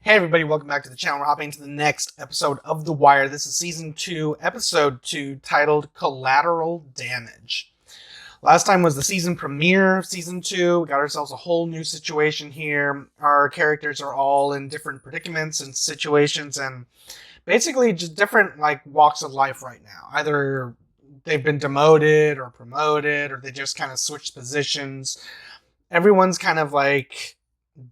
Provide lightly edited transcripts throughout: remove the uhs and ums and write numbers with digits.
Hey everybody, welcome back to the channel. We're hopping into the next episode of The Wire. This is Season 2, Episode 2, titled Collateral Damage. Last time was the season premiere of Season 2. We got ourselves a whole new situation here. Our characters are all in different predicaments and situations and basically just different walks of life right now. Either they've been demoted or promoted or they just kind of switched positions. Everyone's kind of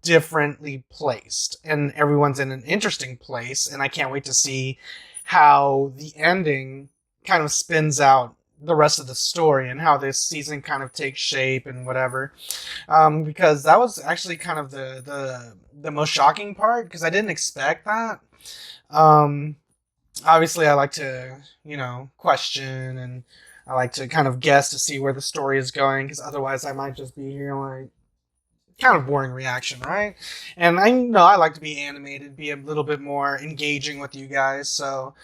differently placed and everyone's in an interesting place, and I can't wait to see how the ending kind of spins out the rest of the story and how this season kind of takes shape and whatever, because that was actually kind of the most shocking part, because I didn't expect that. Obviously I like to question, and I like to kind of guess to see where the story is going, because otherwise I might just be here kind of boring reaction, right? And I know I like to be animated, be a little bit more engaging with you guys. So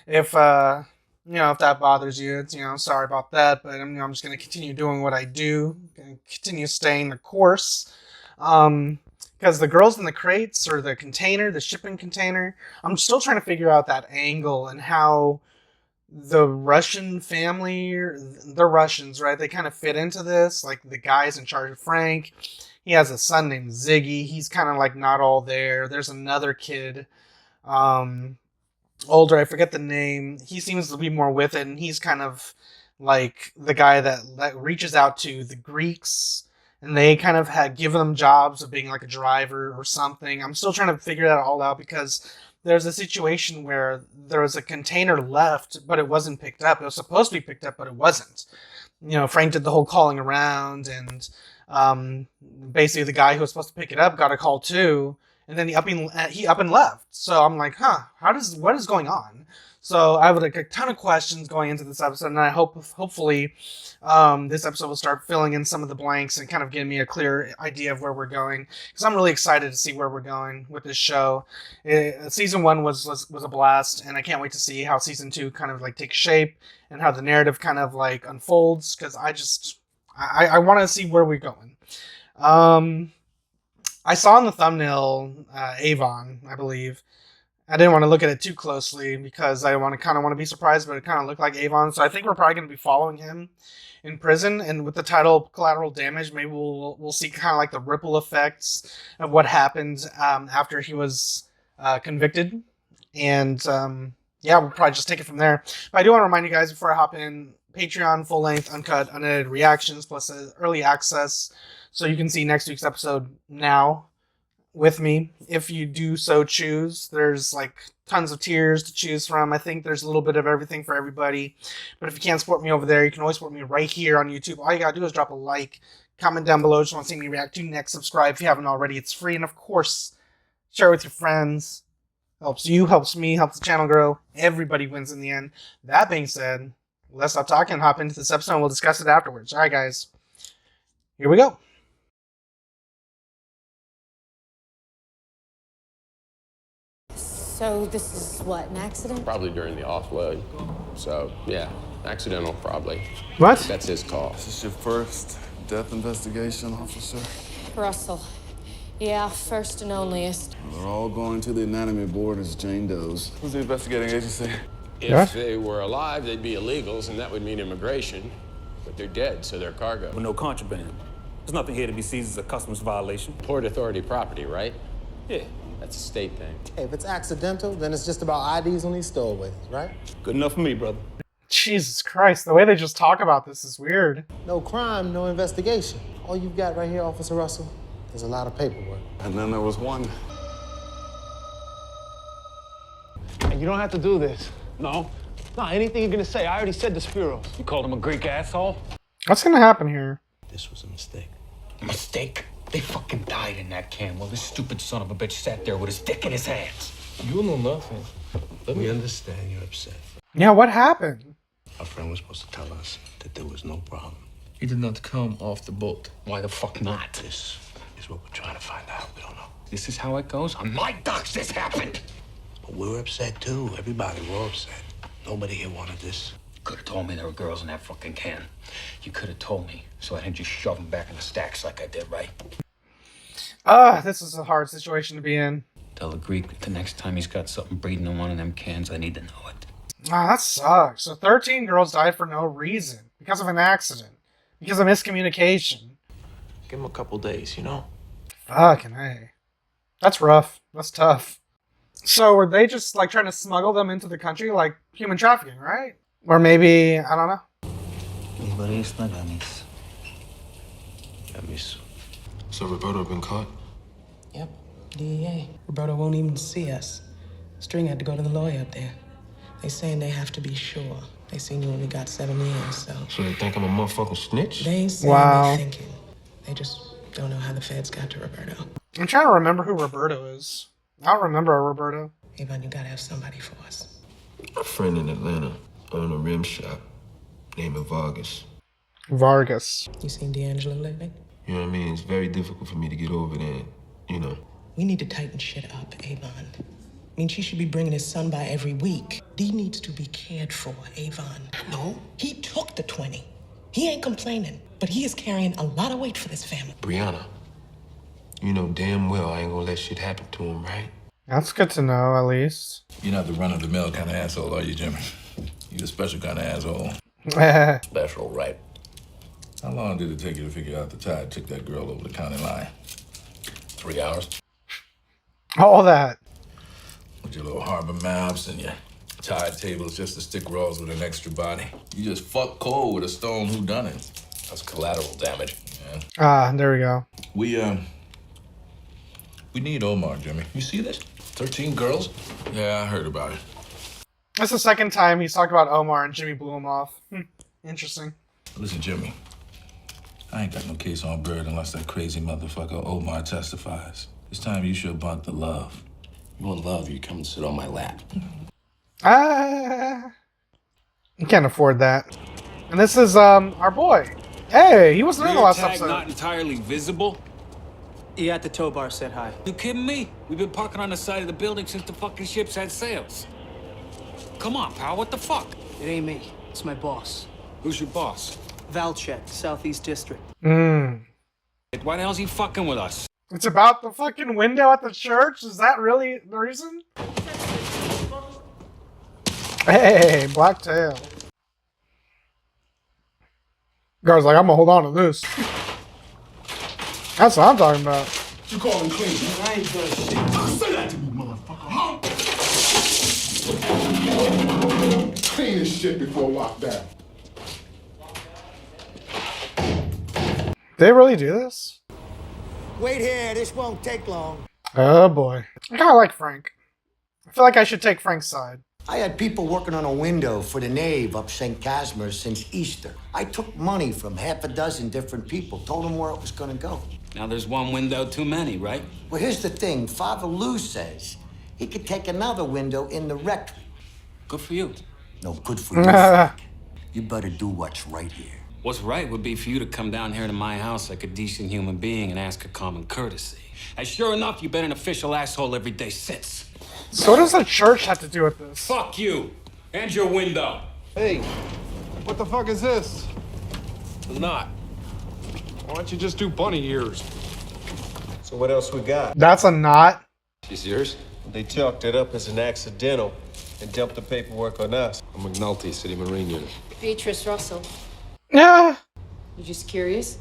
if if that bothers you, it's sorry about that. But I'm just gonna continue doing what I do, gonna continue staying the course. Because the girls in the crates, or the container, the shipping container, I'm still trying to figure out that angle and how the Russian family, the Russians, right? They kind of fit into this. Like the guy's in charge of Frank. He has a son named Ziggy. He's kind of not all there. There's another kid, older. I forget the name. He seems to be more with it, and he's kind of like the guy that reaches out to the Greeks, and they kind of give them jobs of being like a driver or something. I'm still trying to figure that all out, because there's a situation where there was a container left, but it wasn't picked up. It was supposed to be picked up, but it wasn't. Frank did the whole calling around, and basically the guy who was supposed to pick it up got a call too, and then he up and left. So I'm like, what is going on? So I have a ton of questions going into this episode, and I hopefully this episode will start filling in some of the blanks and kind of giving me a clear idea of where we're going, because I'm really excited to see where we're going with this show. Season 1 was a blast, and I can't wait to see how Season 2 kind of takes shape and how the narrative kind of unfolds, because I want to see where we're going. I saw in the thumbnail Avon, I believe. I didn't want to look at it too closely because I kind of want to be surprised, but it kind of looked like Avon. So I think we're probably going to be following him in prison. And with the title Collateral Damage, maybe we'll see kind of the ripple effects of what happened after he was convicted. And we'll probably just take it from there. But I do want to remind you guys before I hop in, Patreon, full-length, uncut, unedited reactions, plus early access, so you can see next week's episode now with me, if you do so choose. There's tons of tiers to choose from. I think there's a little bit of everything for everybody. But if you can't support me over there, you can always support me right here on YouTube. All you gotta do is drop a like, comment down below, just want to see me react to next, subscribe if you haven't already. It's free, and of course, share with your friends. Helps you, helps me, helps the channel grow. Everybody wins in the end. That being said, let's stop talking and hop into this episode, and we'll discuss it afterwards. All right, guys. Here we go. So this is what, an accident? Probably during the offload. So, yeah, accidental probably. What? That's his call. Is this your first death investigation, officer? Russell. Yeah, first and onlyest. They're all going to the anatomy board as Jane Does. Who's the investigating agency? If they were alive, they'd be illegals, and that would mean immigration. But they're dead, so they're cargo. With no contraband. There's nothing here to be seized as a customs violation. Port Authority property, right? Yeah. That's a state thing. Hey, if it's accidental, then it's just about IDs on these stowaways, right? Good enough for me, brother. Jesus Christ, the way they just talk about this is weird. No crime, no investigation. All you've got right here, Officer Russell, is a lot of paperwork. And then there was one. And you don't have to do this. No, anything you're gonna say, I already said to Spiros. You called him a Greek asshole? What's gonna happen here? This was a mistake. A mistake? They fucking died in that can while this stupid son of a bitch sat there with his dick in his hands. You know nothing. We understand you're upset. Yeah, what happened? Our friend was supposed to tell us that there was no problem. He did not come off the boat. Why the fuck not? This is what we're trying to find out. We don't know. This is how it goes? On my docks, this happened. But we're upset too. Everybody, we're upset. Nobody here wanted this. You could have told me there were girls in that fucking can. You could have told me, so I didn't just shove them back in the stacks like I did, right? This is a hard situation to be in. Tell the Greek that the next time he's got something breeding in one of them cans, I need to know it. Ah, that sucks. So 13 girls died for no reason. Because of an accident. Because of miscommunication. Give him a couple days, you know? Fucking A. That's rough. That's tough. So were they just like trying to smuggle them into the country like human trafficking, right? Or maybe, I don't know. So Roberto been caught? Yep, DEA. Roberto won't even see us. String had to go to the lawyer up there. They saying they have to be sure. They seen you only got 7 years, so. So they think I'm a motherfucking snitch? They ain't saying Wow. they thinking. They just don't know how the feds got to Roberto. I'm trying to remember who Roberto is. I don't remember a Roberto. Avon, you gotta have somebody for us. A friend in Atlanta owned a rim shop named Vargas. Vargas. You seen D'Angelo lately? You know what I mean? It's very difficult for me to get over there, you know. We need to tighten shit up, Avon. I mean, she should be bringing his son by every week. D needs to be cared for, Avon. No. He took the 20. He ain't complaining, but he is carrying a lot of weight for this family. Brianna, you know damn well I ain't gonna let shit happen to him, right? That's good to know, at least. You're not the run-of-the-mill kind of asshole, are you, Jimmy? You're a special kind of asshole. Special, right? How long did it take you to figure out the tide took that girl over the county line? 3 hours. All that. With your little harbor maps and your tide tables just to stick rolls with an extra body. You just fuck cold with a stone whodunit. That's collateral damage. Yeah. Ah, there we go. We need Omar, Jimmy. You see this? 13 girls? Yeah, I heard about it. That's the second time he's talked about Omar and Jimmy blew him off. Interesting. Listen, Jimmy. I ain't got no case on Bird unless that crazy motherfucker Omar testifies. This time you should want the love. You want love, you come and sit on my lap. Ah, you can't afford that. And this is our boy. Hey, he wasn't in the last episode. Not entirely visible. He at the tow bar said hi. You kidding me? We've been parking on the side of the building since the fucking ships had sails. Come on, pal, what the fuck? It ain't me. It's my boss. Who's your boss? Valchek, Southeast District. Why the hell's he fucking with us? It's about the fucking window at the church? Is that really the reason? Hey, Blacktail. Guard's like, I'm gonna hold on to this. That's what I'm talking about. You call him clean? I ain't done shit. Say that to me, motherfucker, huh? Clean as shit before lockdown. They really do this? Wait here, this won't take long. Oh boy. I kinda like Frank. I feel like I should take Frank's side. I had people working on a window for the nave up St. Casimir since Easter. I took money from half a dozen different people, told them where it was gonna go. Now there's one window too many, right? Well, here's the thing. Father Lou says he could take another window in the rectory. Good for you. No, good for you, Frank. You better do what's right here. What's right would be for you to come down here to my house like a decent human being and ask a common courtesy. And sure enough, you've been an official asshole every day since. So what does the church have to do with this? Fuck you! And your window! Hey, what the fuck is this? It's not. Why don't you just do bunny ears? So what else we got? That's a knot. She's yours? They chalked it up as an accidental and dumped the paperwork on us. I'm McNulty, City Marine Unit. Beatrice Russell. Yeah. You just curious?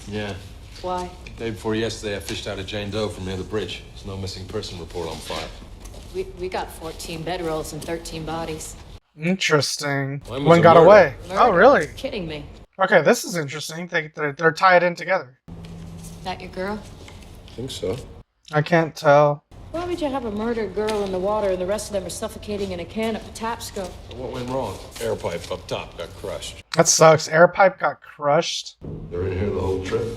Yeah. Why? Day before yesterday, I fished out a Jane Doe from near the bridge. There's no missing person report on file. We got 14 bedrolls and 13 bodies. Interesting. One was One a got murder. away. Murder? Oh, really? You're kidding me. Okay, this is interesting. They're tied in together. That your girl? I think so. I can't tell. Why would you have a murdered girl in the water and the rest of them are suffocating in a can at the Tapsco? What went wrong? Air pipe up top got crushed. That sucks. Air pipe got crushed. They're in here the whole trip.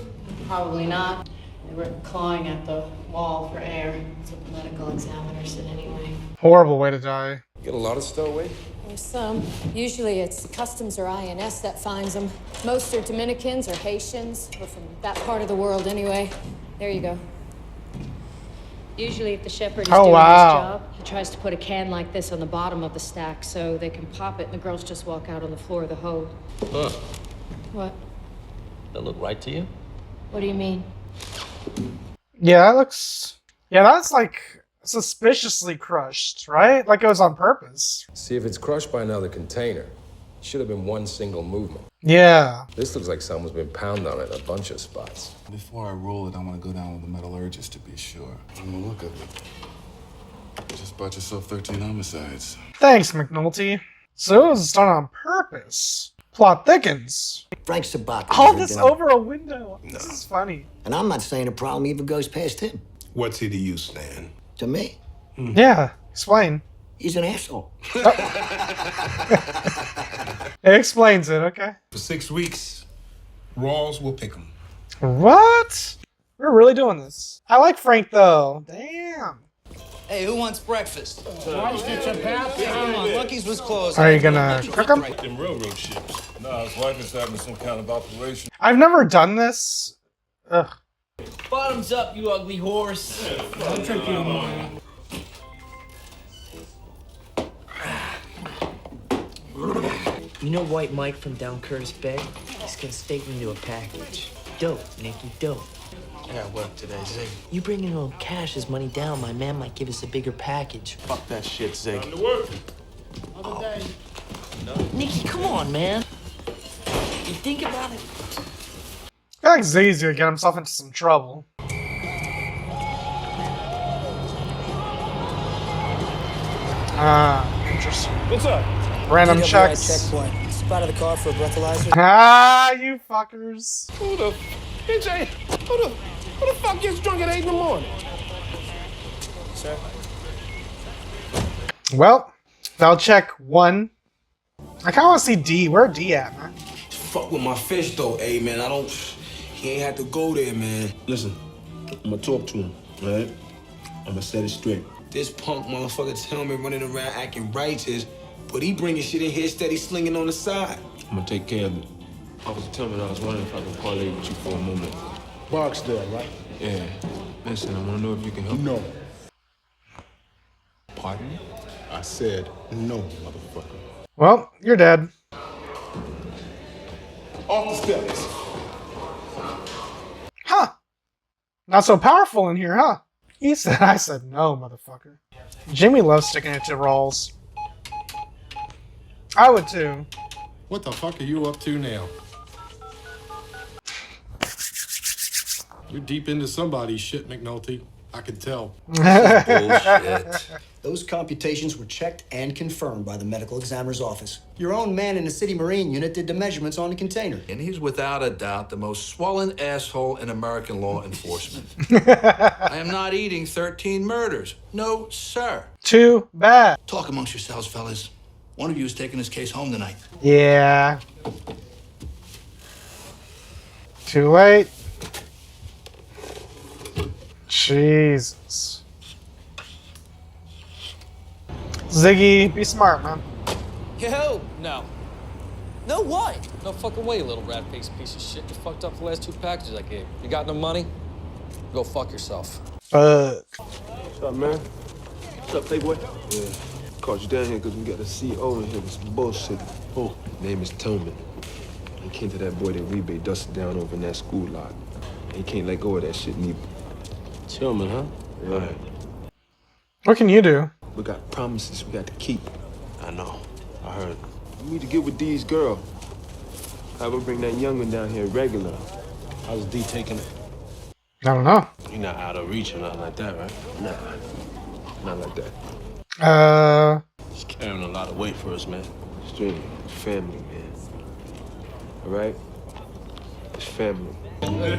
Probably not. They were clawing at the wall for air. That's what the medical examiner said anyway. Horrible way to die. You get a lot of stowaway? There's some. Usually it's Customs or INS that finds them. Most are Dominicans or Haitians, or from that part of the world anyway. There you go. Usually if the shepherd is doing his job, he tries to put a can like this on the bottom of the stack so they can pop it and the girls just walk out on the floor of the hold. Huh. What? That look right to you? What do you mean? Yeah, that looks... Yeah, that's like suspiciously crushed, right? Like it was on purpose. See, if it's crushed by another container, it should have been one single movement. Yeah. This looks like someone's been pounding on it in a bunch of spots. Before I roll it, I want to go down with the metallurgist to be sure. I'm gonna look at it. You just bought yourself 13 homicides. Thanks, McNulty. So it was done on purpose. Plot thickens. Frank Sabat. All this over a window. No. This is funny. And I'm not saying a problem even goes past him. What's he to you, Stan? To me. Yeah, explain. He's an asshole. It explains it, okay. For 6 weeks, Rawls will pick him. What? We're really doing this. I like Frank though. Damn. Hey, who wants breakfast? Come on, Lucky's was closed. Are you gonna cook them? Them railroad ships. No, his wife is having some kind of operation. I've never done this. Ugh. Bottoms up, you ugly horse. I'll drink you more. You know White Mike from down Curtis Bay? He's gonna stake me into a package. Dope, Nicky, dope. I got work today, Zig. You bring in a little cash as money down, my man might give us a bigger package. Fuck that shit, Zig. Time to work. Oh. Nicky, come on, man. You think about it. I feel like Ziggy's gonna get himself into some trouble. Interesting. What's up? Random DWI checks. checkpoint. Spotted the car for a breathalyzer. Ah, you fuckers. Who the... AJ, who the fuck gets drunk at 8 in the morning? Sir? Well, I'll check 1. I kinda wanna see D. Where D at, man? Fuck with my fish, though, hey, man. He ain't had to go there, man. Listen, I'm gonna talk to him, all right? I'm gonna set it straight. This punk motherfucker tell me running around acting righteous, but he bringing shit in here steady slinging on the side. I'm gonna take care of it. Officer Tillman, I was wondering if I could parlay with you for a moment. Barksdale, right? Yeah. Listen, I wanna know if you can help. No. Pardon me? I said no, motherfucker. Well, you're dead. Off the steps. Huh. Not so powerful in here, huh? He said, I said no, motherfucker. Jimmy loves sticking it to Rawls. I would too. What the fuck are you up to now? You're deep into somebody's shit, McNulty. I can tell. Bullshit. Those computations were checked and confirmed by the medical examiner's office. Your own man in the City Marine unit did the measurements on the container. And he's without a doubt the most swollen asshole in American law enforcement. I am not eating 13 murders. No, sir. Too bad. Talk amongst yourselves, fellas. One of you is taking this case home tonight. Yeah. Too late. Jesus. Ziggy, be smart, man. Yo, no. No what? No fucking way, you little rat-faced piece of shit. You fucked up the last 2 packages I gave. You got no money? Go fuck yourself. What's up, man? What's up, Playboy? Yeah. Called you down here because we got a CO in here with some bullshit. Who? Name is Tillman. He came to that boy that rebate dusted down over in that school lot. He can't let go of that shit neither. Tillman, huh? Yeah. What can you do? We got promises we got to keep. I know. I heard. We need to get with D's girl. Have her bring that young one down here regular. How's D taking it? I don't know. You're not out of reach or nothing like that, right? Nah. Not like that. He's carrying a lot of weight for us, man. Straight family, man. All right? It's family. There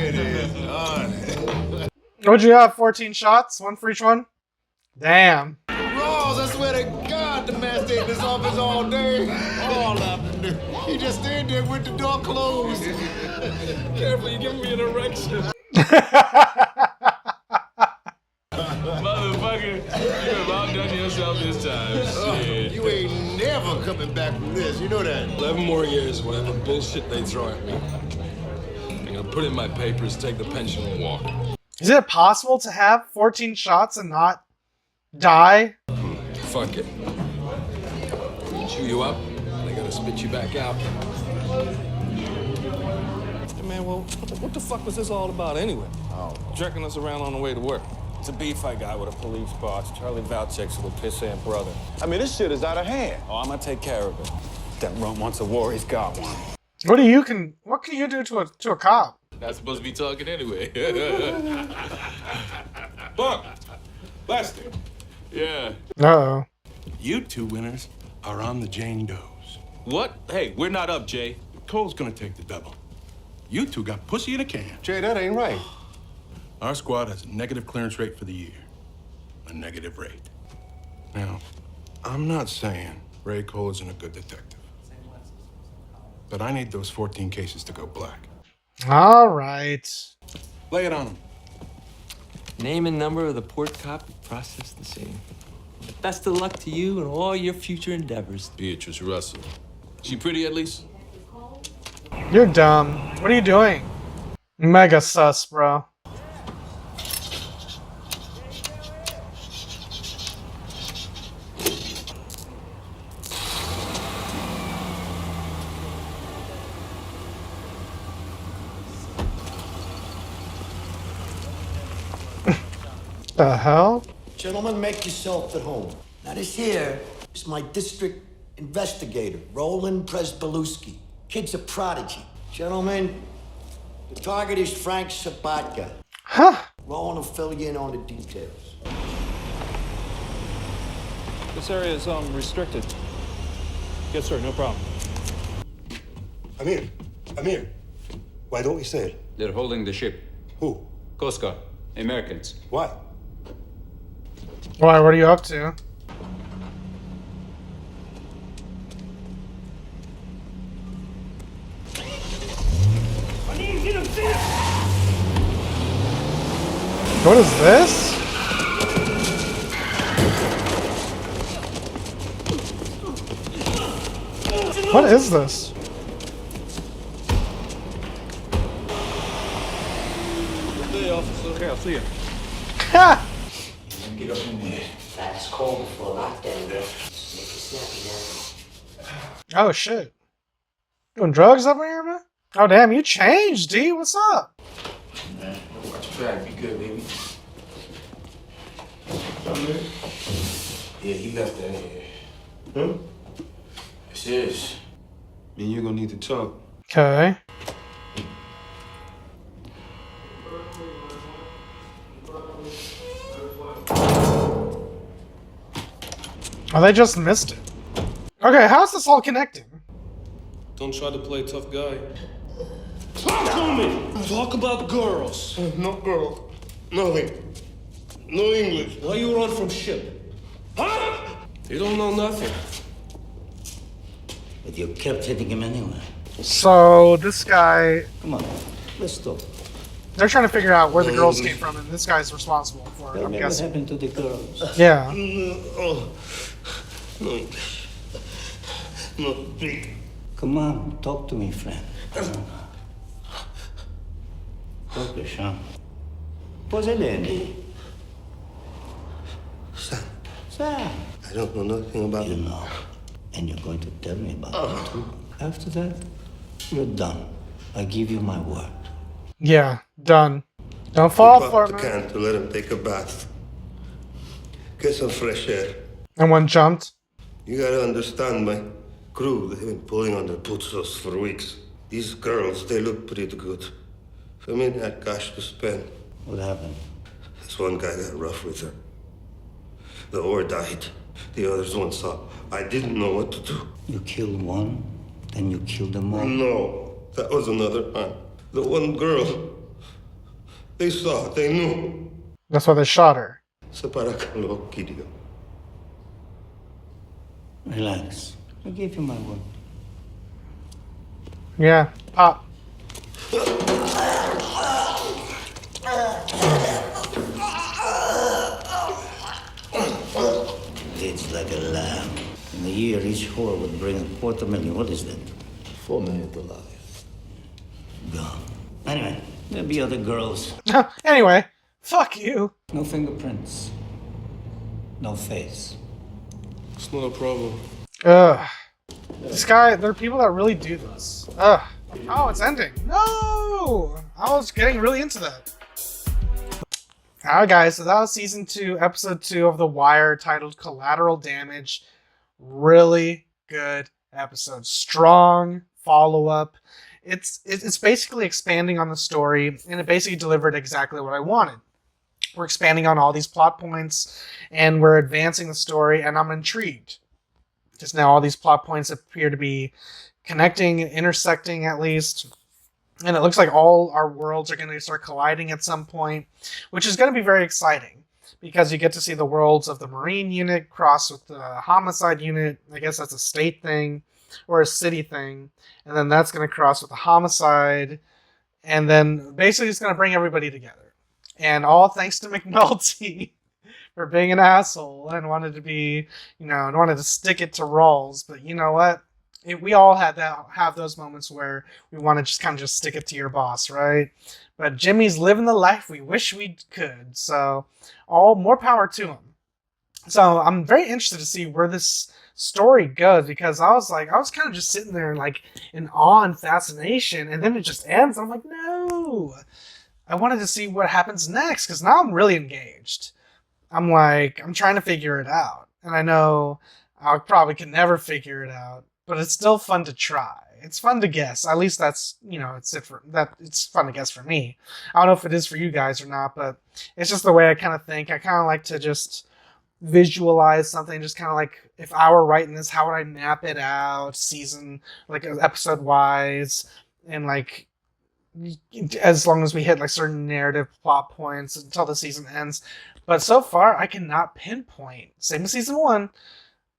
it is. What'd you have? 14 shots? 1 for each one? Damn. Rawls, I swear to God, the man stayed in this office all day. All afternoon. He just stayed there with the door closed. Careful, you're giving me an erection. Motherfucker, you have outdone yourself this time. Shit. You ain't never coming back from this, you know that. 11 more years, whatever bullshit they throw at me. I'm gonna put in my papers, take the pension, and walk. Is it possible to have 14 shots and not die? Fuck it. Chew you up, they gotta spit you back out. Hey, man, man, well, what the fuck was this all about anyway? Oh. Jerking us around on the way to work. It's a beef I got with a police boss. Charlie Valchek's little pissant brother. I mean, this shit is out of hand. Oh, I'm gonna take care of it. That runt wants a war, he's got one. What can you do to a cop? Not supposed to be talking anyway. Buck, Lester. Yeah. Uh-oh. You two winners are on the Jane Does. What? Hey, we're not up, Jay. Cole's gonna take the double. You two got pussy in a can. Jay, that ain't right. Our squad has a negative clearance rate for the year. A negative rate. Now, I'm not saying Ray Cole isn't a good detective. But I need those 14 cases to go black. All right. Lay it on him. Name and number of the port cop and process the scene. Best of luck to you and all your future endeavors. Beatrice Russell. She pretty at least? You're dumb. What are you doing? Mega sus, bro. The hell? Gentlemen, make yourself at home. Now, this here is my district investigator, Roland Presbalewski. Kid's a prodigy. Gentlemen, the target is Frank Sabatka. Huh? Roland will fill you in on the details. This area is restricted. Yes, sir, no problem. Amir, why don't we sail? They're holding the ship. Who? Coast Guard. Americans. Why? Why? What are you up to? What is this? What is this? Good day, officer. Okay, I'll see you. Ha! Get up in there. That's cold before lockdown. Make it snappy now. Oh shit. Doing drugs up here, man? Oh damn, you changed, D. What's up? Man, watch your back. Be good, baby. Yeah, he left that here. Huh? This is. Then you're gonna need to talk. Okay. Oh, they just missed it. Okay, how's this all connecting? Don't try to play tough guy. Talk to me! Talk about girls. No girl. Nothing. No English. Why you run from ship? Huh? You don't know nothing. But you kept hitting him anyway. So, this guy... Come on, let's talk. They're trying to figure out where the girls came from, and this guy's responsible for it, Tell I'm me what guessing. happened to the girls. Yeah. No English. No speak. Come on, talk to me, friend. Focus, huh? What's it in? Sam. Sam. I don't know nothing about You know. And you're going to tell me about it, too. After that, you're done. I give you my word. Yeah, done. Don't fall Keep for up it, the man. can to let him take a bath. Get some fresh air. And one jumped. You gotta understand, my crew, they've been pulling on their putzos for weeks. These girls, they look pretty good. I mean, had cash to spend. What happened? This one guy got rough with her. The oar died. The others one saw. I didn't know what to do. You killed one, then you killed them all. No, that was another time. The one girl, they saw, they knew. That's why they shot her. Separakalo, Kidio. Relax. I gave you my word. Yeah, pop. It's like a lamb. In a year, each whore would bring $250,000. What is that? $4 million. Gone. Anyway, there'll be other girls. Anyway, fuck you. No fingerprints. No face. It's not a problem. Ugh. There are people that really do this. Ugh. Oh, it's ending. No! I was getting really into that. Alright guys, so that was season 2, episode 2 of The Wire, titled Collateral Damage. Really good episode. Strong follow-up. It's basically expanding on the story, and it basically delivered exactly what I wanted. We're expanding on all these plot points, and we're advancing the story, and I'm intrigued. Because now all these plot points appear to be connecting, intersecting at least. And it looks like all our worlds are going to start colliding at some point, which is going to be very exciting. Because you get to see the worlds of the Marine unit cross with the Homicide unit. I guess that's a state thing, or a city thing. And then that's going to cross with the Homicide. And then basically it's going to bring everybody together. And all thanks to McNulty. For being an asshole and wanted to be, and wanted to stick it to Rawls. But you know what? We all have those moments where we want to just kind of just stick it to your boss, right? But Jimmy's living the life we wish we could. So, all more power to him. So I'm very interested to see where this story goes, because I was kind of just sitting there in awe and fascination, and then it just ends. I'm like, no. I wanted to see what happens next, because now I'm really engaged. I'm trying to figure it out. And I know I probably can never figure it out, but it's still fun to try. It's fun to guess. At least that's, it's fun to guess for me. I don't know if it is for you guys or not, but it's just the way I kind of think. I kind of like to just visualize something, just kind of like, if I were writing this, how would I map it out, episode wise, and as long as we hit certain narrative plot points until the season ends. But so far, I cannot pinpoint. Same as season 1.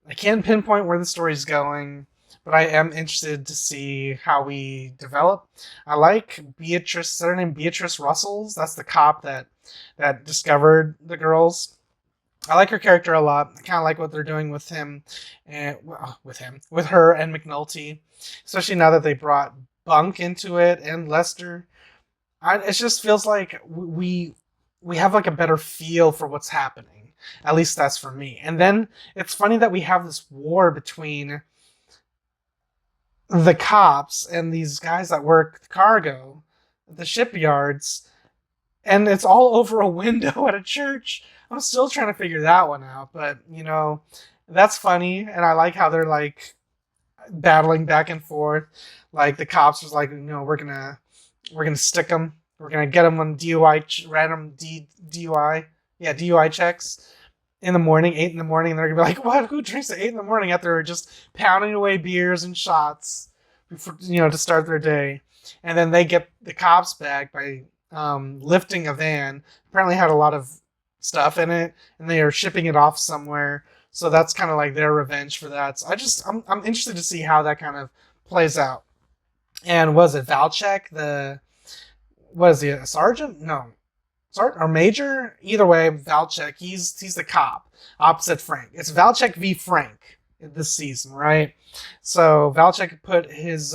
I can't pinpoint where the story's going, but I am interested to see how we develop. I like Beatrice. Is her name Beatrice Russells? That's the cop that discovered the girls. I like her character a lot. I kind of like what they're doing with him, and with her and McNulty, especially now that they brought Bunk into it and Lester. It just feels like we have a better feel for what's happening. At least that's for me. And then it's funny that we have this war between the cops and these guys that work cargo at the shipyards, and it's all over a window at a church. I'm still trying to figure that one out, but that's funny, and I like how they're battling back and forth. The cops was we're gonna stick them. We're gonna get them on random DUI checks in the morning, 8 in the morning. And they're gonna be like, "What? Who drinks at 8 in the morning?" After just pounding away beers and shots before to start their day. And then they get the cops back by lifting a van. Apparently had a lot of stuff in it, and they are shipping it off somewhere. So that's kind of their revenge for that. So I'm interested to see how that kind of plays out. And was it Valchek, what is he, a sergeant? No. Sergeant or major? Either way, Valchek, he's the cop, opposite Frank. It's Valchek v. Frank this season, right? So Valchek put his,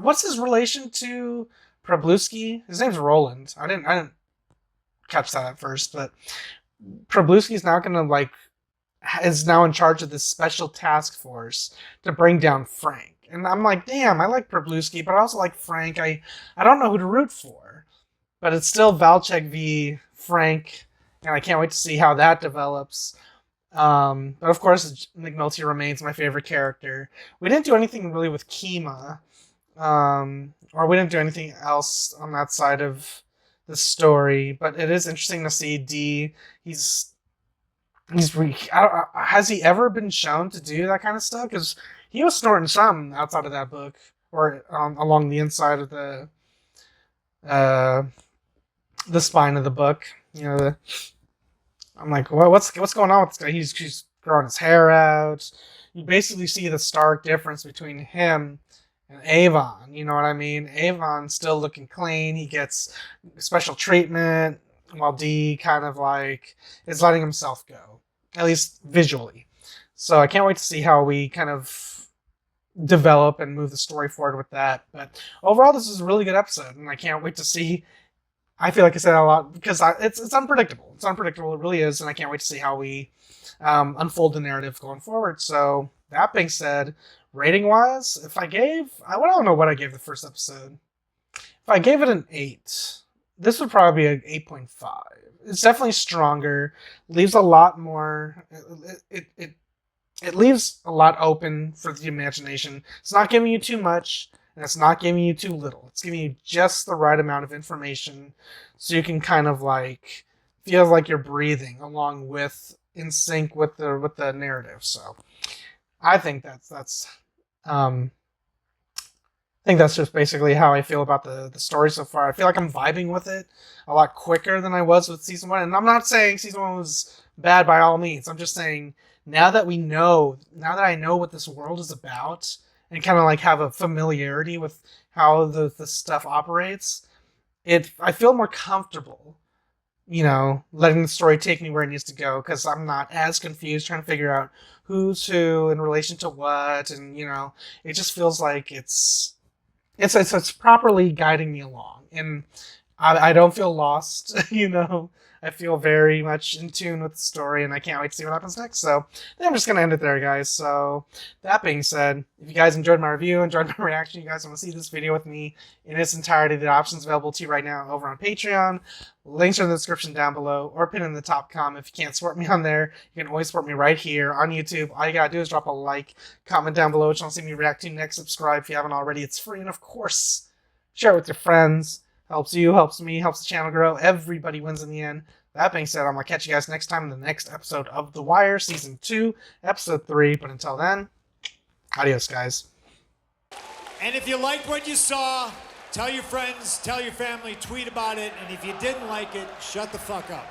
what's his relation to Prabluski? His name's Roland. I didn't catch that at first, but Prabluski's now gonna is now in charge of this special task force to bring down Frank. And I'm like, damn, I like Prabluski, but I also like Frank. I don't know who to root for. But it's still Valchek v. Frank, and I can't wait to see how that develops. But of course, McNulty remains my favorite character. We didn't do anything really with Kima, or we didn't do anything else on that side of the story. But it is interesting to see D. Has he ever been shown to do that kind of stuff? Because he was snorting something outside of that book, or along the inside of the spine of the book. I'm like, what's going on with this guy? He's growing his hair out. You basically see the stark difference between him and Avon. You know what I mean? Avon's still looking clean. He gets special treatment, while D kind of is letting himself go, at least visually. So I can't wait to see how we kind of develop and move the story forward with that. But overall, this is a really good episode, and I can't wait to see. I feel like I said that a lot because it's unpredictable. It's unpredictable. It really is, and I can't wait to see how we unfold the narrative going forward. So That being said, rating wise, I don't know what I gave the first episode. If I gave it an 8, this would probably be an 8.5. It's definitely stronger. Leaves a lot more. It leaves a lot open for the imagination. It's not giving you too much, and it's not giving you too little. It's giving you just the right amount of information, so you can kind of like feel like you're breathing along with, in sync with the narrative. So I think that's just basically how I feel about the story so far. I feel like I'm vibing with it a lot quicker than I was with season 1. And I'm not saying season 1 was bad by all means. I'm just saying now that I know what this world is about and kind of like have a familiarity with how the stuff operates, I feel more comfortable, letting the story take me where it needs to go, because I'm not as confused trying to figure out who's who in relation to what, and it just feels like it's properly guiding me along, and I don't feel lost. I feel very much in tune with the story, and I can't wait to see what happens next. So then I'm just gonna end it there, guys. So that being said, if you guys enjoyed my review, enjoyed my reaction, you guys want to see this video with me in its entirety, the options available to you right now over on Patreon. Links are in the description down below, or pinned in the top comment. If you can't support me on there, you can always support me right here on YouTube. All you gotta do is drop a like, comment down below what you want to see me react to next, subscribe if you haven't already. It's free, and of course, share it with your friends. Helps you, helps me, helps the channel grow. Everybody wins in the end. That being said, I'm going to catch you guys next time in the next episode of The Wire, Season 2, Episode 3. But until then, adios, guys. And if you liked what you saw, tell your friends, tell your family, tweet about it. And if you didn't like it, shut the fuck up.